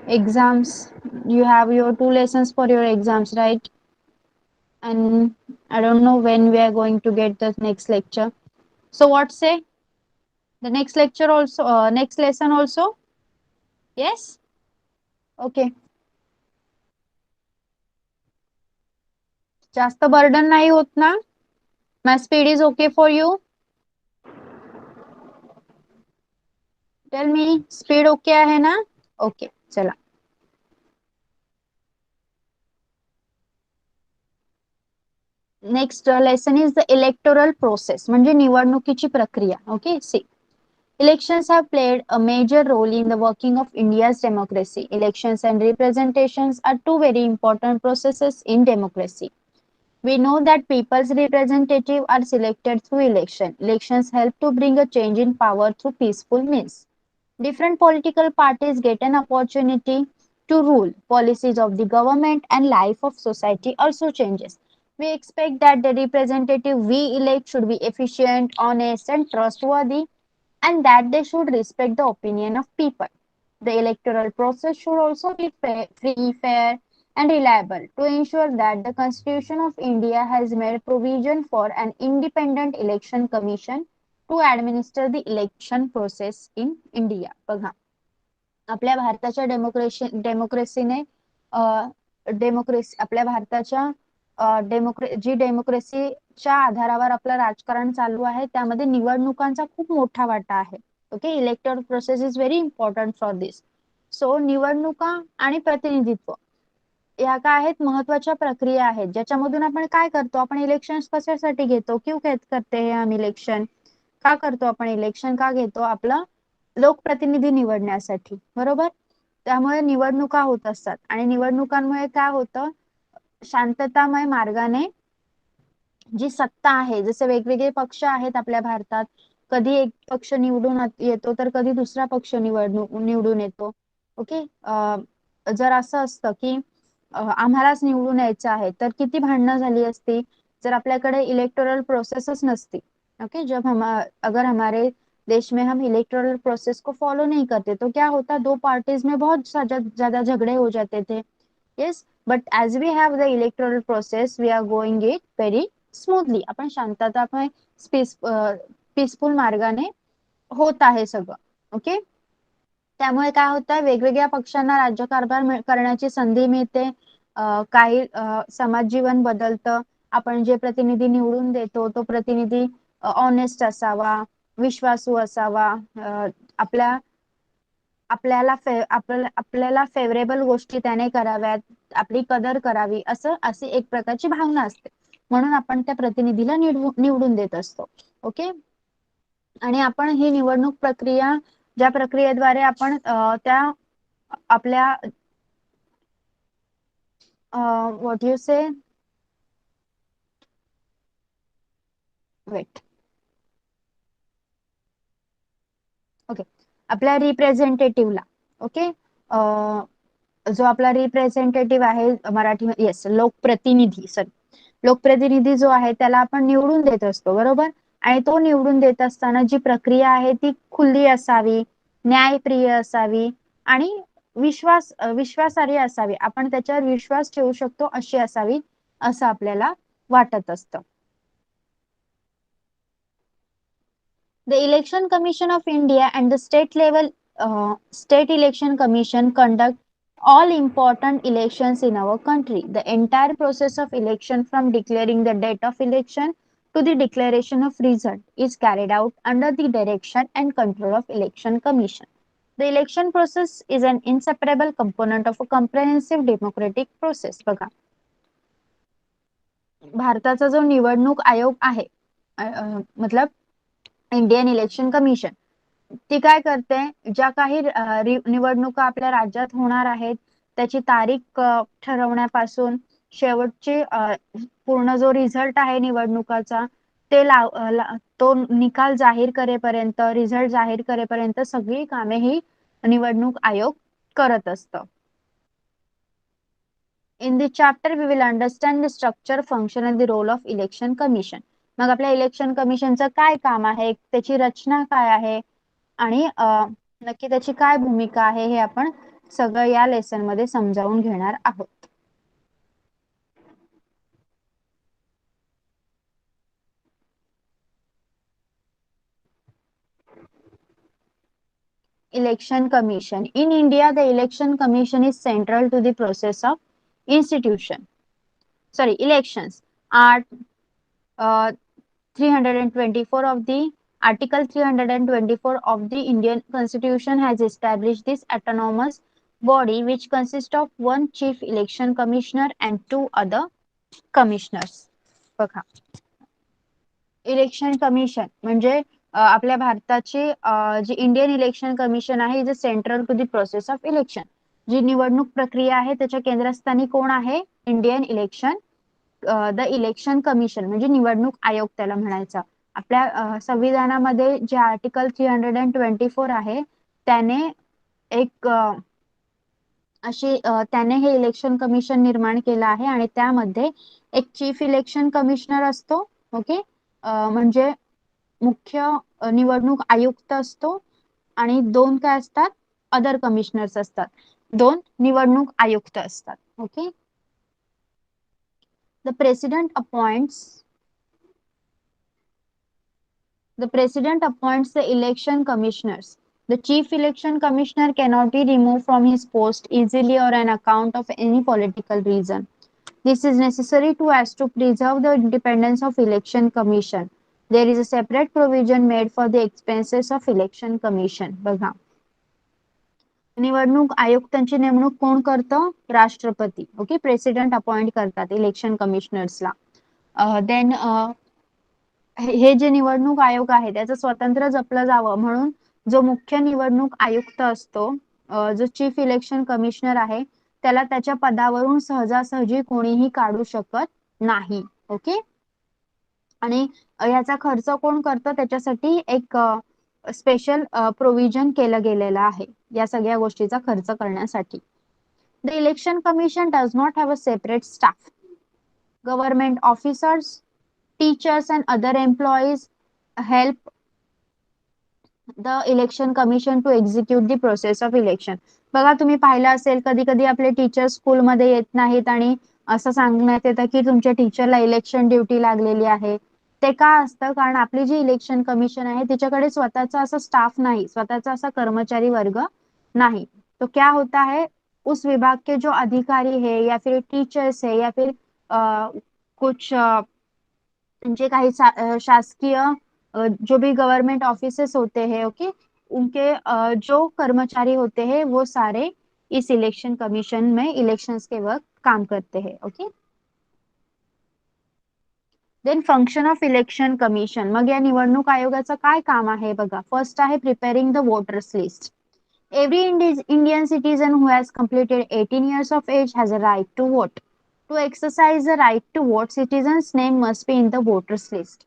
exams. You have your 2 lessons for your exams, right? And I don't know when we are going to get the next lecture. So what say? The next lecture also, next lesson also? Yes? Okay. जास्त burden नाही होत ना? My speed is okay for you? Tell me, speed okay आहे ना? Okay, चला. Next lesson is the electoral process म्हणजे निवडणुकीची प्रक्रिया. Okay, see. Elections have played a major role in the working of India's democracy. Elections and representations are two very important processes in democracy. We know that people's representatives are selected through election. Elections help to bring a change in power through peaceful means. Different political parties get an opportunity to rule. Policies of the government and life of society also changes. We expect that the representative we elect should be efficient, honest, and trustworthy, and that they should respect the opinion of people. The electoral process should also be free, fair, and reliable to ensure that the Constitution of India has made provision for an independent election commission to administer the election process in India. बघा, आपल्या भारताच्या डेमोक्रेसीने democracy आपल्या भारताच्या जी डेमोक्रेसीच्या आधारावर आपलं राजकारण चालू आहे त्यामध्ये निवडणुकांचा खूप मोठा वाटा आहे. Okay, electoral process is very important for this. So निवडणुका आणि प्रतिनिधित्व या काय आहेत, महत्वाच्या प्रक्रिया आहेत ज्याच्यामधून आपण काय करतो, आपण इलेक्शन कशासाठी घेतो, क्यों करते हैं हम इलेक्शन, का करतो आपण इलेक्शन, का घेतो, आपलं लोकप्रतिनिधी निवडण्यासाठी, बरोबर. त्यामुळे निवडणुका होत असतात आणि निवडणुकांमुळे काय होतं, शांततामय मार्गाने जी सत्ता आहे, जसे वेगवेगळे पक्ष आहेत आपल्या भारतात, कधी एक पक्ष निवडून येतो तर कधी दुसरा पक्ष निवडून येतो. ओके, जर असं असतं की आम्हालाच निवडून यायचं आहे तर किती भांडणं झाली असती जर आपल्याकडे इलेक्टोरल प्रोसेसच नसती. ओके, जब हम अगर हमारे देश में हम इलेक्टोरल प्रोसेस को फॉलो नहीं करते तो क्या होता, दो पार्टीज में बहुत ज्यादा झगड़े हो जाते थे. Yes, but as we have the electoral process we are going it very smoothly. आपण शांततामय पीसफुल मार्गाने होत आहे सगळं. ओके, त्यामुळे काय होतं, वेगवेगळ्या पक्षांना राज्यकारभार करण्याची संधी मिळते. काही समाज जीवन बदलतं. आपण जे प्रतिनिधी निवडून देतो तो प्रतिनिधी ऑनेस्ट असावा, विश्वासू असावा, आपल्या आपल्याला फेवरेबल गोष्टी त्याने कराव्यात, आपली कदर करावी, अशी एक प्रकारची भावना असते. म्हणून आपण त्या प्रतिनिधीला निवडून देत असतो. ओके, आणि आपण ही निवडणूक प्रक्रिया ज्या प्रक्रियेद्वारे आपण त्या आपल्या what you say wait okay, आपल्या रिप्रेझेंटेटिव्हला, ओके, जो आपला रिप्रेझेंटेटिव्ह आहे मराठी, येस, लोकप्रतिनिधी, सॉरी, लोकप्रतिनिधी जो आहे त्याला आपण निवडून देत असतो, बरोबर. आणि तो निवडून देत असताना जी प्रक्रिया आहे ती खुली असावी, न्यायप्रिय असावी आणि विश्वासार्ह असावी, आपण त्याच्यावर विश्वास ठेवू शकतो अशी असावी, असं आपल्याला वाटत असतं. The Election Commission of India and the state election commission conduct all important elections in our country. The entire process of election, from declaring the date of election to the declaration of result, is carried out under the direction and control of Election Commission. The election process is an inseparable component of a comprehensive democratic process. बघा, भारताचा जो निवडणूक आयोग आहे, मतलब Indian election commission, ती काय करते, ज्या काही निवडणुका आपल्या राज्यात होणार आहेत त्याची तारीख ठरवण्यापासून शेवटची पूर्ण जो रिझल्ट आहे निवडणुकाचा तो निकाल जाहीर करेपर्यंत, रिझल्ट जाहीर करेपर्यंत सगळी कामे ही निवडणूक आयोग करत असतं. In the chapter we will understand the structure, function and the role of election commission. मग आपल्या इलेक्शन कमिशनचं काय काम आहे, त्याची रचना काय आहे आणि नक्की त्याची काय भूमिका आहे हे आपण सगळं या लेसन मध्ये समजावून घेणार आहोत. Election Commission. In India, the Election Commission is central to the process of institution. Sorry, elections. Art 324 of the Article 324 of the Indian Constitution has established this autonomous body which consists of one chief election commissioner and two other commissioners. बघा, election commission म्हणजे आपल्या भारताची जी Indian election commission आहे is central to the process of election. जी निवडणूक प्रक्रिया आहे त्याच्या केंद्रस्थानी कोण आहे? Indian election the election commission म्हणजे निवडणूक आयोग त्याला म्हणायचा. आपल्या संविधानामध्ये जे आर्टिकल 324 आहे त्याने एक त्याने हे इलेक्शन कमिशन निर्माण केलं आहे आणि त्यामध्ये एक चीफ इलेक्शन कमिशनर असतो. ओके, म्हणजे मुख्य निवडणूक आयुक्त असतो आणि दोन काय असतात? अदर कमिशनर्स असतात. दोन निवडणूक आयुक्त असतात. Okay, the president appoints the election commissioners. The chief election commissioner cannot be removed from his post easily or on account of any political reason. This is necessary to as to preserve the independence of election commission. There is a separate provision made for the expenses of election commission. बघा, निवडणूक आयुक्तांची नेमणूक कोण करतं? राष्ट्रपती. Okay, president appoint करतात election कमिशनर्सला. Then हे जे निवडणूक आयोग आहे त्याचं स्वतंत्र जपलं जावं म्हणून जो मुख्य निवडणूक आयुक्त असतो, जो चीफ इलेक्शन कमिशनर आहे, त्याला त्याच्या पदावरून सहजासहजी कोणीही काढू शकत नाही. ओके, आणि याचा खर्च कोण करतं? त्याच्यासाठी एक स्पेशल प्रोव्हिजन केलं गेलेलं आहे या सगळ्या गोष्टीचा खर्च करण्यासाठी. The election commission does not have a separate staff. Government officers, teachers and other employees help the election commission to execute the process of election. बघा, तुम्ही पाहिलं असेल कधी कधी आपले टीचर स्कूलमध्ये येत नाहीत आणि असं सांगण्यात येतं की तुमच्या टीचरला इलेक्शन ड्युटी लागलेली आहे. ते का असतं? कारण आपली जी इलेक्शन कमिशन आहे त्याच्याकडे स्वतःचा असा स्टाफ नाही, स्वतःचा असा कर्मचारी वर्ग नहीं. तो क्या होता है, उस विभाग के जो अधिकारी है या फिर टीचर्स है या फिर कुछ जे काही शासकीय जो भी गवर्नमेंट ऑफिसेस होते हैं, ओके, उनके जो कर्मचारी होते हैं वो सारे इस इलेक्शन कमीशन में इलेक्शंस के वक्त काम करते हैं. Okay, then function of election commission. मग या निवडणूक आयोगाचं काय काम आहे? बघा, फर्स्ट आहे preparing the voters list. Every Indian citizen who has completed 18 years of age has a right to vote. To exercise the right to vote, citizens' name must be in the voters list.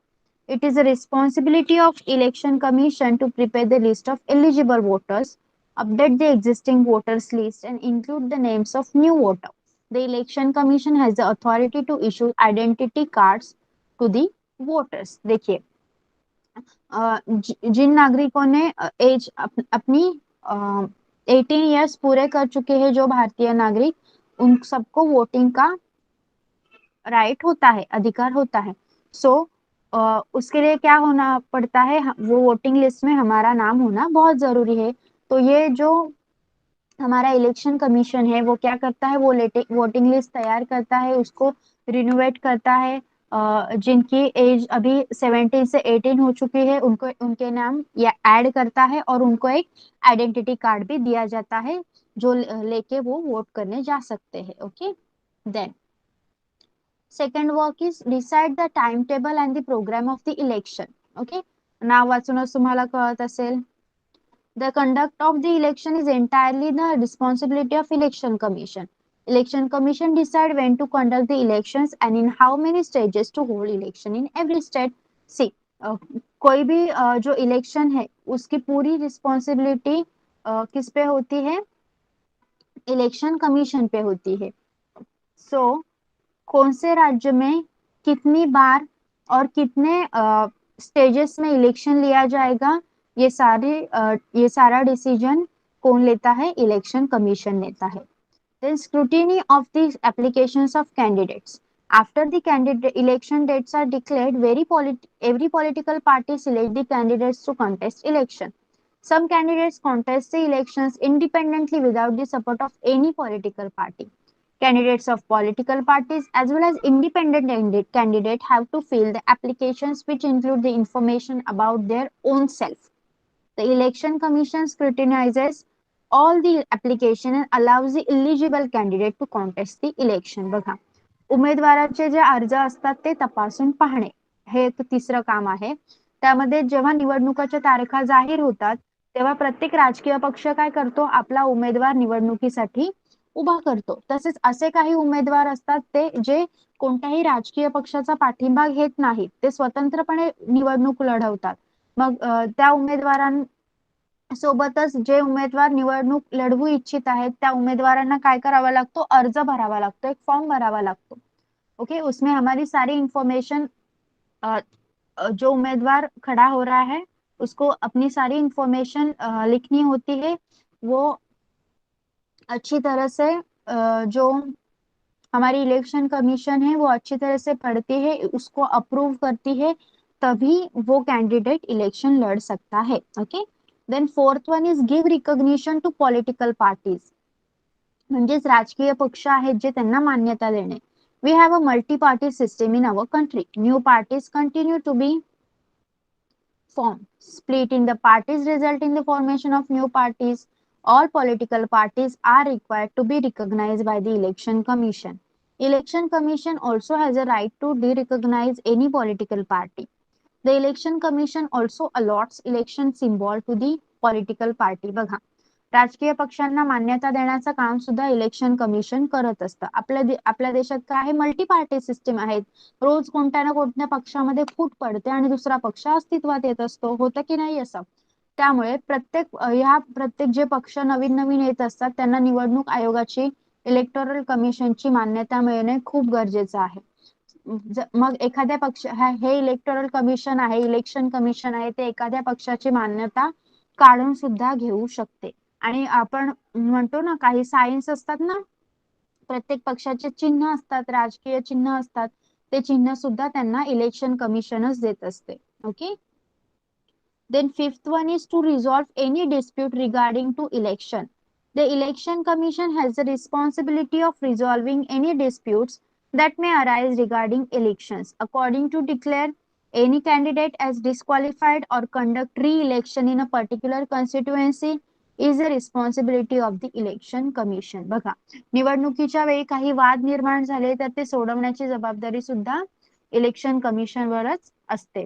It is the responsibility of Election Commission to prepare the list of eligible voters, update the existing voters list, and include the names of new voters. The Election Commission has the authority to issue identity cards to the voters. देखिए, जिन नागरिकों ने age अपनी 18 years पूरे कर चुके हैं, जो भारतीय नागरिक, उन सबको वोटिंग का राइट होता है, अधिकार होता है. सो उसके लिए क्या होना पड़ता है? वो वोटिंग लिस्ट में हमारा नाम होना बहुत जरूरी है. तो ये जो हमारा इलेक्शन कमीशन है वो क्या करता है? वो वोटिंग लिस्ट तैयार करता है, उसको रिनोवेट करता है. जिनकी एज अभी 17 से 18 हो चुकी है उनको उनके नाम या ऐड करता है और उनको एक आइडेंटिटी कार्ड भी दिया जाता है जो लेके वो वोट करने जा सकते हैं. Okay, then second work is decide the time table and the programme of the election. Okay, नाव वाचूनच तुम्हाला कळत असेल. The conduct of the election is entirely the responsibility of Election Commission. Election Commission decide when to conduct the elections and in how many stages to hold election in every state. See, कोई भी जो election है उसकी पूरी responsibility किस पे होती है? Election commission पे होती है. So कौन से राज्य में कितनी बार और कितने स्टेजेस में इलेक्शन लिया जाएगा ये सारा डिसीजन कौन लेता है? इलेक्शन कमीशन लेता है। Then scrutiny of the applications of candidates. After the candidate election dates are declared, every political party select the candidates to contest election. Some candidates contest the elections independently without the support of any political party. Candidates of political parties as well as independent candidate have to fill the applications which include the information about their own self. The Election Commission scrutinizes all the application and allows the eligible candidate to contest the election. बघा, उमेदवाराचे जे अर्ज असतात ते तपासून पाहणे हे एक तिसरं काम आहे. त्यामध्ये जेव्हा निवडणुकाच्या तारखा जाहीर होतात तेव्हा प्रत्येक राजकीय पक्ष काय करतो? आपला उमेदवार निवडणुकीसाठी उभा करतो. तसेच असे काही उमेदवार असतात ते जे कोणत्याही राजकीय पक्षाचा पाठिंबा घेत नाहीत, ते स्वतंत्रपणे निवडणूक लढवतात. मग त्या सोबतच जे उमेदवार निवडणूक लढवू इच्छित आहेत त्या उम्मीदवारांना काय करावा लागतो? अर्ज भरावा लागतो, एक फॉर्म भरावा लागतो. ओके, उसमें हमारी सारी इंफॉर्मेशन, जो उम्मीदवार खड़ा हो रहा है उसको अपनी सारी इंफॉर्मेशन लिखनी होती है. वो अच्छी तरह से जो हमारी इलेक्शन कमीशन है वो अच्छी तरह से पढ़ती है, उसको अप्रूव करती है, तभी वो कैंडिडेट इलेक्शन लड़ सकता है. Okay, then fourth one is give recognition to political parties. म्हणजेच राजकीय पक्ष आहेत जे त्यांना मान्यता देणे. We have a multi party system in our country. New parties continue to be formed. Split in the parties result in the formation of new parties. All political parties are required to be recognized by the Election Commission. Election Commission also has a right to de-recognize any political party. The Election Commission also allots election symbol to the political party. बघा, राजकीय पक्षांना मान्यता देण्याचं काम सुद्धा election commission करत असतं. आपल्या देशात काय आहे? मल्टी पार्टी सिस्टीम आहे. रोज कोणत्या ना कोणत्या पक्षामध्ये फूट पडते आणि दुसरा पक्ष अस्तित्वात येत असतो. होतं की नाही असं? त्यामुळे प्रत्येक जे पक्ष नवीन नवीन येत असतात त्यांना निवडणूक आयोगाची, इलेक्टोरल कमिशनची मान्यता मिळणे खूप गरजेचं आहे. मग एखाद्या पक्ष हे इलेक्टोरल कमिशन आहे, इलेक्शन कमिशन आहे, ते एखाद्या पक्षाची मान्यता काढून सुद्धा घेऊ शकते. आणि आपण म्हणतो ना काही सायन्स असतात ना, प्रत्येक पक्षाचे चिन्ह असतात, राजकीय चिन्ह असतात, ते चिन्ह सुद्धा त्यांना इलेक्शन कमिशनच देत असते. Okay, then fifth one is to resolve any dispute regarding to election. The election commission has the responsibility of resolving any disputes that may arise regarding elections. According to declare any candidate as disqualified or conduct re-election in a particular constituency is the responsibility of the election commission. बघा, निवडणुकीच्या वेळी काही वाद निर्माण झाले तर ते सोडवण्याची जबाबदारी सुद्धा इलेक्शन कमिशन वरच असते.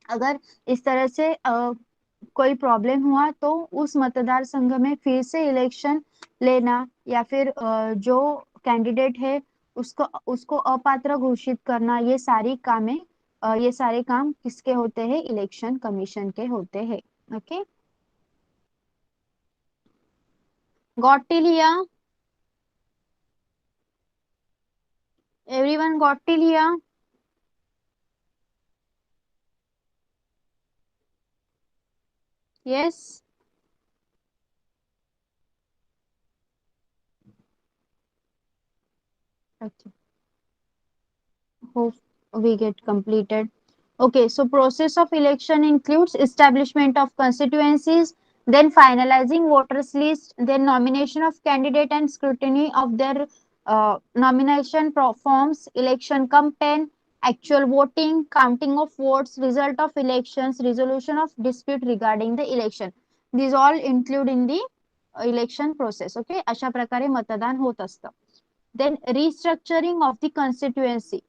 अगर इस तरह से कोई प्रॉब्लम हुआ तो उस मतदार संघ में फिर से इलेक्शन लेना या फिर जो कैंडिडेट है उसको अपात्र घोषित करना, ये सारे काम किसके होते हैं? इलेक्शन कमीशन के होते हैं. Okay, got till here? Everyone got till here? Yes. Okay. Hope we get completed. Okay, so process of election includes establishment of constituencies, then finalizing voters list, then nomination of candidate and scrutiny of their nomination forms, election campaign, actual voting, counting of votes, result of elections, resolution of dispute regarding the election. These all include in the election process. Okay, अशा प्रकारे मतदान होत असतं. Then restructuring of the constituency.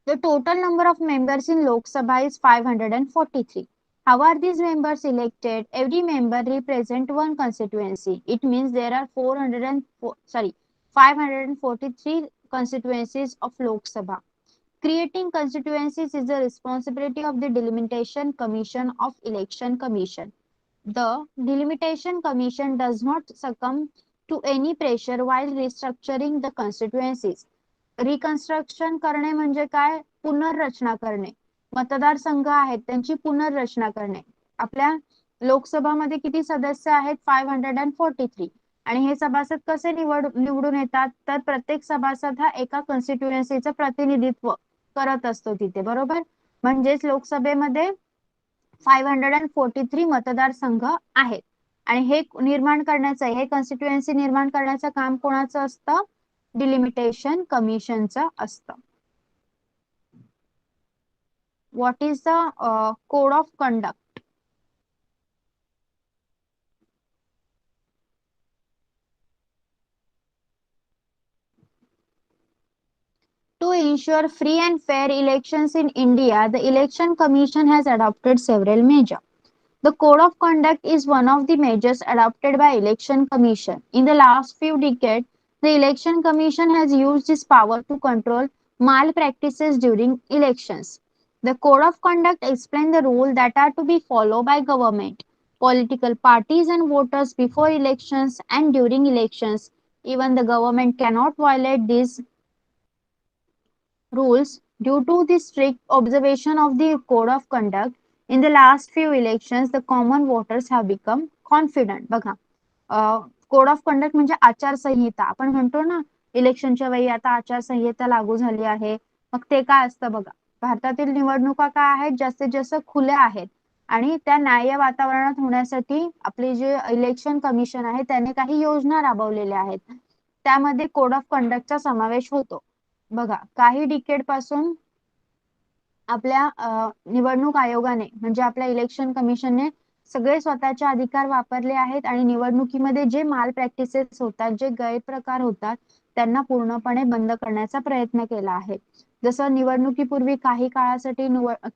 The total number of members in Lok Sabha is 543. How are these members elected? Every member represents one constituency. It means there are 543 constituencies of Lok Sabha. Creating constituencies is the responsibility of the Delimitation Commission of Election Commission. The Delimitation Commission does not succumb to any pressure while restructuring the constituencies. Reconstruction करणे म्हणजे काय? पुनर्रचना करणे. मतदारसंघ आहेत त्यांची पुनर्रचना करणे. आपल्या लोकसभामध्ये किती सदस्य आहेत? 543. आणि हे सभासद कसे निवडून येतात? तर प्रत्येक सभासद हा एका कॉन्स्टिट्युएन्सीचं प्रतिनिधित्व करत असतो तिथे, बरोबर. म्हणजेच लोकसभेमध्ये 543 मतदारसंघ आहेत. आणि हे निर्माण करण्याचं, हे कॉन्स्टिट्युएन्सी निर्माण करण्याचं काम कोणाचं असतं? डिलिमिटेशन कमिशनचं असतं. What is the code of conduct? To ensure free and fair elections in India, the Election Commission has adopted several measures. The Code of Conduct is one of the measures adopted by Election Commission. In the last few decades, the Election Commission has used its power to control malpractices during elections. The Code of Conduct explains the rules that are to be followed by government, political parties and voters before elections and during elections. Even the government cannot violate these rules due to the strict observation of the code of conduct. In the last few elections, the common voters have become confident. बघा, code of conduct म्हणजे आचारसंहिता. आपण म्हणतो ना, इलेक्शनच्या वेळी आता आचारसंहिता लागू झाली आहे. मग ते काय असतं बघा, भारतातील निवडणुका काय आहेत? जास्तीत जास्त खुल्या आहेत आणि त्या न्याय्य वातावरणात होण्यासाठी आपले जे इलेक्शन कमिशन आहे त्याने काही योजना राबवलेल्या आहेत. त्यामध्ये कोड ऑफ कंडक्टचा समावेश होतो. बघा, काही डिकेड पासून आपल्या निवडणूक आयोगाने म्हणजे आपल्या इलेक्शन कमिशनने सगळे स्वतःचे अधिकार वापरले आहेत आणि निवडणुकीमध्ये जे माल प्रॅक्टिसेस होतात, जे गैरप्रकार होतात, त्यांना पूर्णपणे बंद करण्याचा प्रयत्न केला आहे. जसं निवडणुकीपूर्वी काही काळासाठी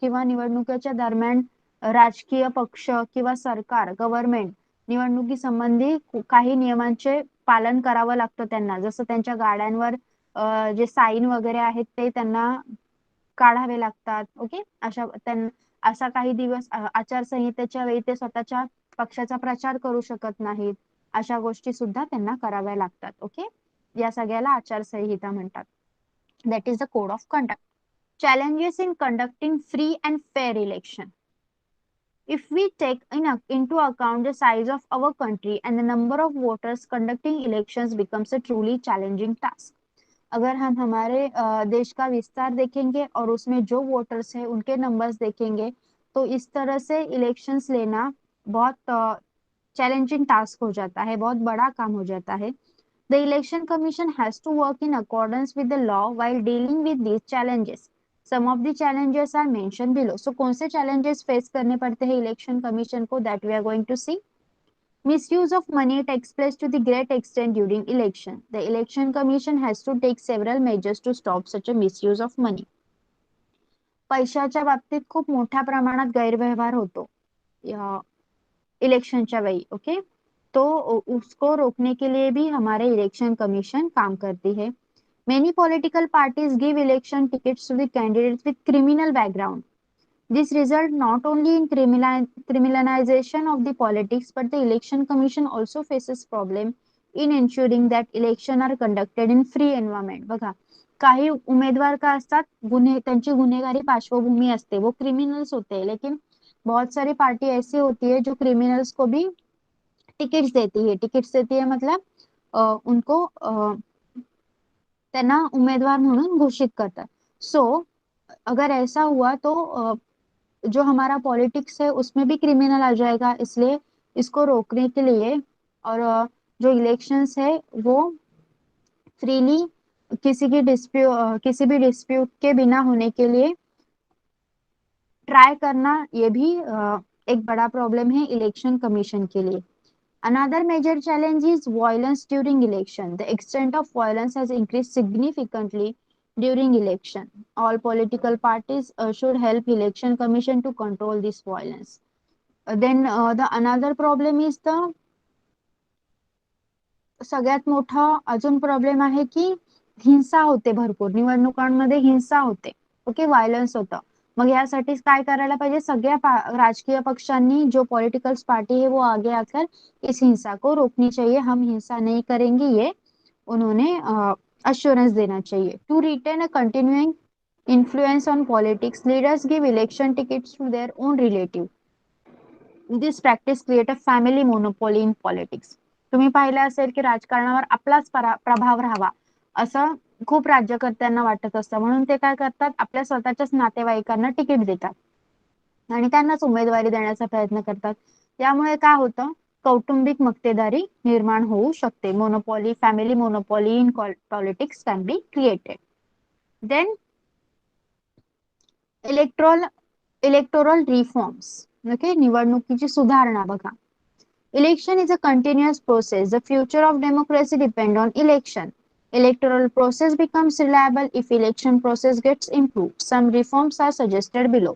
किंवा निवडणुकीच्या दरम्यान राजकीय पक्ष किंवा सरकार, गव्हर्नमेंट निवडणुकी संबंधी काही नियमांचे पालन करावं लागतं त्यांना. जसं त्यांच्या गाड्यांवर जे साईन वगैरे आहेत ते त्यांना काढावे लागतात. ओके, असा काही दिवस आचारसंहितेच्या वेळी ते स्वतःच्या पक्षाचा प्रचार करू शकत नाहीत. अशा गोष्टी सुद्धा त्यांना कराव्या लागतात. ओके, या सगळ्याला आचारसंहिता म्हणतात. That is the code of conduct. Challenges in conducting free and fair election. If we take into account the size of our country and the number of voters, conducting elections becomes a truly challenging task. अगर हम हमारे देश का विस्तार देखेंगे और उसमें जो voters हैं उनके नंबर्स देखेंगे तो इस तरह से इलेक्शंस लेना बहुत चैलेंजिंग टास्क हो जाता है, बहुत बड़ा काम हो जाता है. The election commission has to work in accordance with the law while dealing with these challenges. Some of the challenges are mentioned below. So Kaun say challenges face करने पड़ते हैं election commission को? That we are going to see. Misuse of money takes place to the great extent during election. The election commission has to take several measures to stop such a misuse of money. पैशाच्या बाबतीत खूप मोठ्या प्रमाणात गैरव्यवहार होतो इलेक्शनच्या वेळी. Okay, तो उसको रोकने के लिए भी हमारे इलेक्शन कमीशन काम करती है. Many political parties give election tickets to the candidates with criminal background. This result not only in criminalization of the politics, but the election commission also faces problem in ensuring that election are conducted in free environment. बघा, काही उम्मीदवार का असतात, त्यांची गुन्हेगारी पार्श्वभूमी असते, वो क्रिमिनल्स होते हैं, लेकिन बहुत सारी पार्टी ऐसी होती है जो क्रिमिनल्स को भी टिकट्स देती है. टिकट्स देती है मतलब उनको त्यांना उम्मीदवार म्हणून घोषित करतात. सो अगर ऐसा हुआ तो जो हमारा पॉलिटिक्स है उसमें भी क्रिमिनल आ जाएगा. इसलिए इसको रोकने के लिए और जो इलेक्शंस है वो फ्रीली किसी भी डिस्प्यूट के बिना होने के लिए ट्राई करना, ये भी एक बड़ा प्रॉब्लम है इलेक्शन कमीशन के लिए. Another major challenge is violence during election. The extent of violence has increased significantly during election. All political parties should help election commission to control this violence. Then the another problem is the सगळ्यात मोठा अजून problem आहे की हिंसा होते, भरपूर निवडणुकांमध्ये हिंसा होते. ओके, व्हायलन्स होतं. मग यासाठी काय करायला पाहिजे? सगळ्या राजकीय पक्षांनी, जो पॉलिटिकल पार्टी है वो आगे आकर इस हिंसा को रोकनी चाहिए. हम हिंसा नहीं करेंगे, ये उन्होंने अश्योरेंस देना चाहिए. To retain a continuing influence on politics, leaders give election tickets to their own relative. This practice create a family monopoly in politics. तुम्ही पाहिलं असेल की राजकारणावर आपलाच प्रभाव राहावा असं खूप राज्यकर्त्यांना वाटत असतं, म्हणून ते काय करतात, आपल्या स्वतःच्याच नातेवाईकांना तिकीट देतात आणि त्यांनाच उमेदवारी देण्याचा प्रयत्न करतात. त्यामुळे काय होतं, कौटुंबिक मक्तेदारी निर्माण होऊ शकते. Monopoly, family monopoly in politics can be created. Then electoral reforms. Okay, निवडणुकीची सुधारणा बघा. Election is a continuous process. The future of democracy depends on election. Electoral process becomes reliable if election process gets improved. Some reforms are suggested below.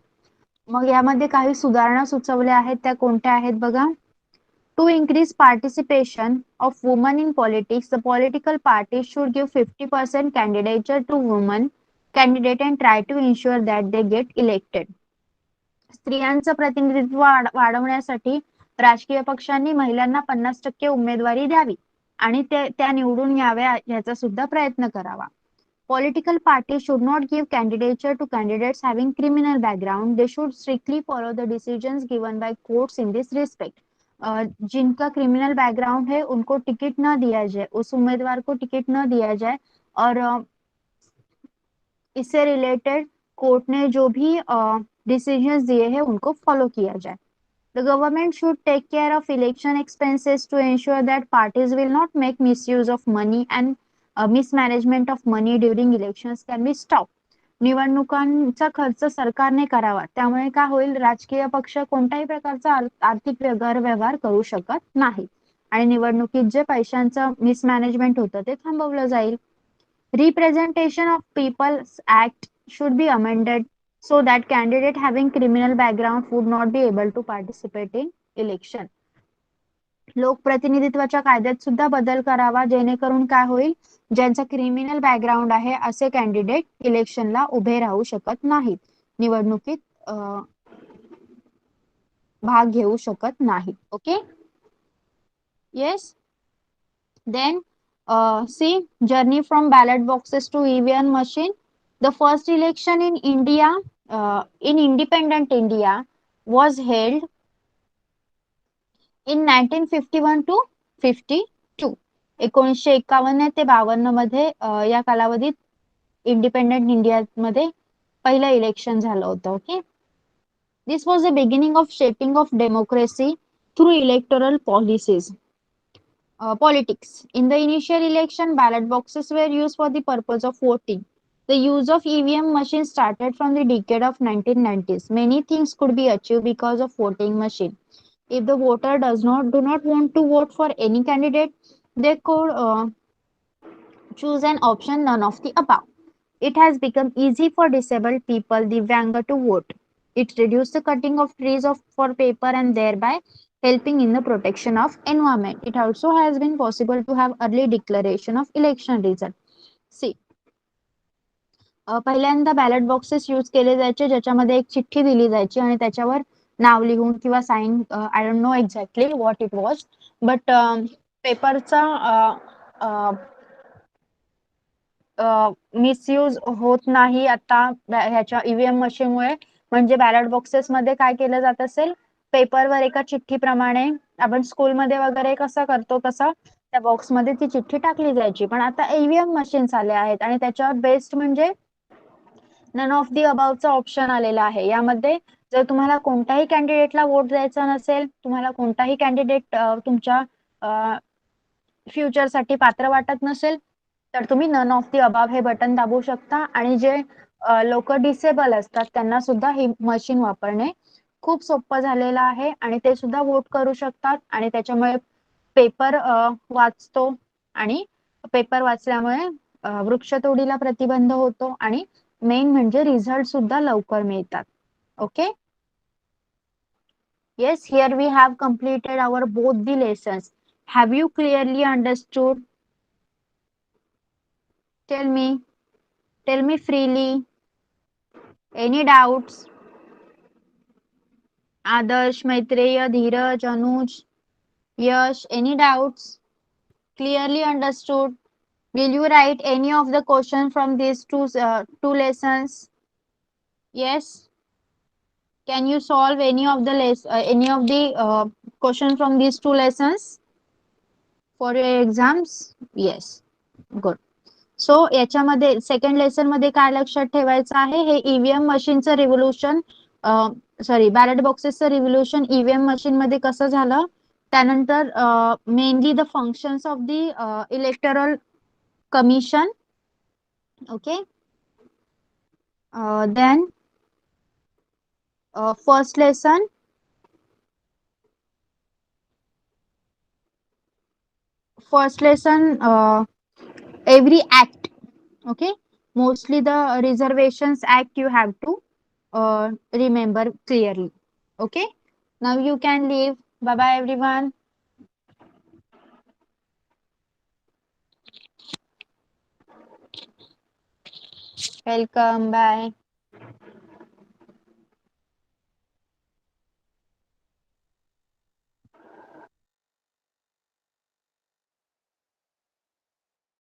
मग यामध्ये काही सुधारणा सुचवल्या आहेत, त्या कोणत्या आहेत बघा. To increase participation of women in politics, the political parties should give 50% candidature to women candidate and try to ensure that they get elected. स्त्रियांचं प्रतिनिधित्व वाढवण्यासाठी राजकीय पक्षांनी महिलांना 50% उमेदवारी द्यावी आणि त्या निवडून याव्या याचा सुद्धा प्रयत्न करावा. Political parties should not give candidature to candidates having criminal background. They should strictly follow the decisions given by courts in this respect. जिनका क्रिमिनल बैकग्राउंड है उनको टिकट न दिया जाए, उस उम्मीदवार को टिकट न दिया जाए और इससे रिलेटेड कोर्ट ने जो भी डिसीजंस दिए हैं उनको फॉलो किया जाए. The government should take care of election expenses to ensure that parties will not make misuse of money and mismanagement of money during elections can be stopped. निवडणुकांचा खर्च सरकारने करावा, त्यामुळे काय होईल, राजकीय पक्ष कोणत्याही प्रकारचा आर्थिक गैरव्यवहार करू शकत नाही आणि निवडणुकीत जे पैशांचं मिसमॅनेजमेंट होतं ते थांबवलं जाईल. Representation of People's Act should be amended so that candidate having criminal background would not be able to participate in election. लोकप्रतिनिधित्वाच्या कायद्यात सुद्धा बदल करावा, जेणेकरून काय होईल, ज्यांचा क्रिमिनल बॅकग्राऊंड आहे असे कॅन्डिडेट इलेक्शनला उभे राहू शकत नाहीत, निवडणुकीत भाग घेऊ शकत नाहीत. Okay, yes. Then see, journey from ballot boxes to EVM machine. The first election in India, in independent India, was held in 1951 to 52. 1951 ते 52 मध्ये या कालावधीत इंडिपेंडंट इंडिया मध्ये पहिलं इलेक्शन झालं होतं. Okay, this was the beginning of shaping of democracy through electoral policies. Politics. In the initial election, ballot boxes were used for the purpose of voting. The use of EVM machines started from the decade of 1990s. Many things could be achieved because of voting machine. If the voter do not want to vote for any candidate, they could choose an option none of the above. It has become easy for disabled people, Divyanga, to vote. It reduced the cutting of trees for paper and thereby helping in the protection of environment. It also has been possible to have early declaration of election result. See, पहिल्यांदा ballot boxes use केले जायचे, ज्याच्यामध्ये एक चिठ्ठी दिली जायची आणि त्याच्यावर नाव लिहून किंवा sign, I don't know exactly what it was, but पेपरचा मिसयूज होत नाही आता ह्याच्या ईव्हीएम मशीनमुळे. म्हणजे बॅलेट बॉक्सेस मध्ये काय केलं जात असेल, पेपरवर एका चिठ्ठीप्रमाणे आपण स्कूलमध्ये वगैरे कसं करतो तसं त्या बॉक्समध्ये ती चिठ्ठी टाकली जायची, पण आता ईव्हीएम मशीन्स आले आहेत आणि त्याच्यावर बेस्ड म्हणजे नन ऑफ दी अबावचा ऑप्शन आलेला आहे. यामध्ये जर तुम्हाला कोणत्याही कॅन्डिडेटला वोट द्यायचा नसेल, तुम्हाला कोणताही कॅन्डिडेट तुमच्या फ्युचरसाठी पात्र वाटत नसेल, तर तुम्ही नन ऑफ दी अबाव हे बटन दाबू शकता आणि जे लोक डिसेबल असतात त्यांना सुद्धा ही मशीन वापरणे खूप सोपं झालेलं आहे आणि ते सुद्धा वोट करू शकतात आणि त्याच्यामुळे पेपर वाचतो आणि पेपर वाचल्यामुळे वृक्षतोडीला प्रतिबंध होतो आणि मेन म्हणजे रिझल्ट सुद्धा लवकर मिळतात. Okay, yes, here we have completed our both the lessons. Have you clearly understood? Tell me freely. Any doubts? Adarsh, Maitreya, Dheeraj, Anuj, Yash, any doubts? Clearly understood? Will you write any of the questions from these two lessons? Yes. Can you solve any of the question from these two lessons for your exams? Yes. Good. So याच्यामध्ये second lesson मध्ये काय लक्षात ठेवायचं आहे, हे EVM मशीनचं revolution, sorry ballot बॉक्सेसचं revolution EVM machine मध्ये कसं झालं, त्यानंतर mainly the functions of the electoral commission. Okay. Then first lesson, every act. Okay, mostly the reservations act you have to remember clearly. Okay, now you can leave. Bye bye everyone. Welcome. Bye.